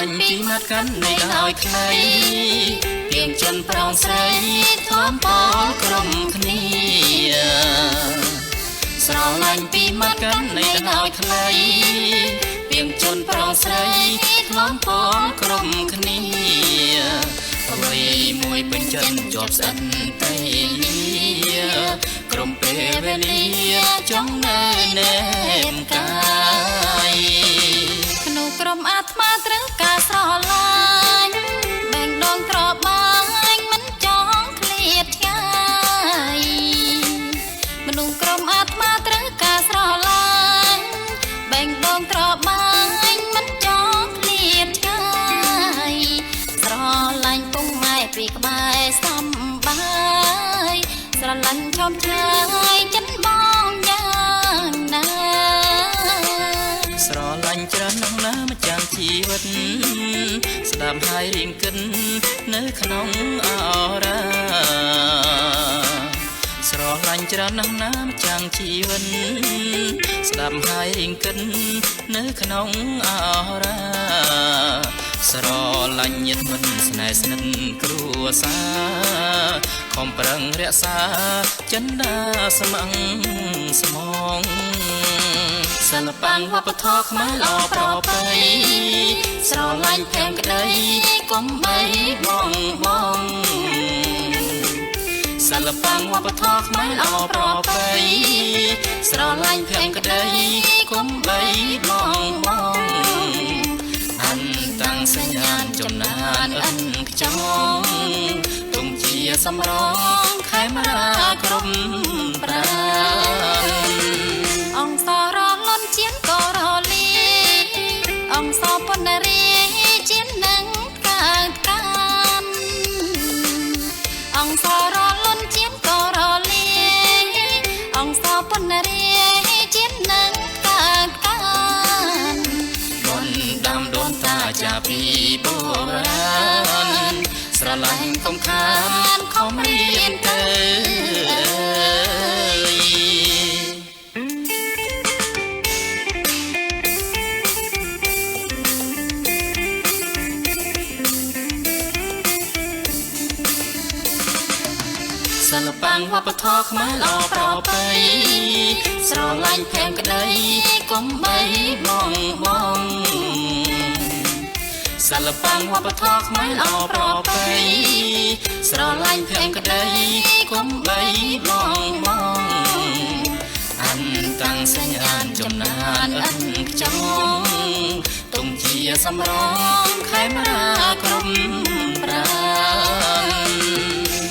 ញ់ពីមាត់កាន់នៃដោយខ្លីពីងជនប្រងស្រីធំបងក្រុមគ្នាស្រឡាញ់ពីមាត់កាន់នៃដោយខ្លីពីងជនប្រងស្រីធំបងក្រុមគ្នាអ្វីមួយពេញចិត្តជាប់ស្អិតតែក្រុមពេលវេលាចង់នៅណែមកាយក្នុងក្រុមអាត្មាត្រូវការស្រឡាញ់បែងដងត្របាញ់មិនចង់ឃ្លាតឆ្ងាយមនុស្សក្រុមអាត្មាត្រូវការស្រឡាញ់បែងដងត្របាញ់មិនចង់ឃ្លាតឆ្ងាយស្រឡាញ់ពុកម៉ែពីក្បែរសំបាយស្រឡាញ់ឈប់ឆ្ងាយចិត្តបងយ៉ាងណាស្រឡាញ់ច្រើនណាស់ណាម្ចាំងជីវិតស្ដាប់ហើយរៀងគិននៅក្នុងអរ៉ាស្រឡាញ់ច្រើនណាស់ណាម្ចាំងជីវិតស្ដាប់ហើយរៀងគិននៅក្នុងអរ៉ាស្រឡាញ់ញាតិមិត្តស្នេហ៍ស្និទ្ធគ្រួសារខំប្រឹងរក្សាចិន្តាស្មងស្មងសិល្បៈវប្បធម៌ខ្មែរល្អប្រពៃស្រឡាញ់ភែងក្តីកុំបីបងបងសិល្បៈវប្បធម៌ខ្មែរល្អប្រពៃស្រឡាញ់ភែងក្តីកុំបីបងបងអនតាំងសញ្ញាណចំណានអិនខ្ចងទុំជាសម្រងខេមរាក្រុមប្រាអង្គសរលន់ជាងក៏រលីអង្គសពនរីជានឹងកើតកានអង្គសរលន់ជាងក៏រលីអង្គសពនរីជានឹងកើតកានបុណ្យដាំដូនតាចាពីបុរាណស្រឡាញ់ខំខានខំរៀនទៅសិល្បៈវប្បធម៌ខ្មែរល្អប្រពៃស្រឡាញ់ភែងក្តីកុំបីបងបងសិល្បៈវប្បធម៌ខ្មែរល្អប្រពៃស្រឡាញ់ភែងក្តីកុំបីបងបងអនតាំងសញ្ញាណចំណានអិនខ្ចងទុំជាសម្រងខេមរាក្រុមប្រា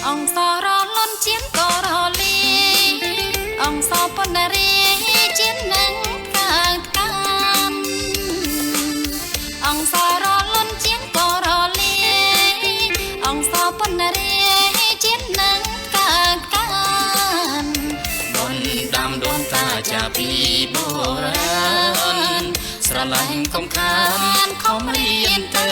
អង្គសរលន់ជាងក៏រលីអង្គសពនរីជានឹងកើតកានអង្គសរលន់ជាងក៏រលីអង្គសពនរីជានឹងកើតកានបុណ្យដាំដូនតាចាពីបុរាណស្រឡាញ់ខំខានខំរៀនទៅ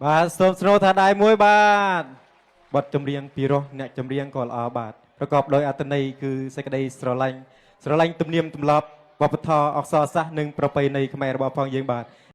បាទសូមស្នូថាដៃមួយបាទបទចម្រៀងពីរោះអ្នកចម្រៀងក៏ល្អបាទប្រកបដោយអត្ថន័យគឺសេចក្តីស្រឡាញ់ទំនៀមទម្លាប់វប្បធម៌អក្សរសាស្ត្រនិងប្រពៃណីខ្មែររបស់ផងយើងបាទ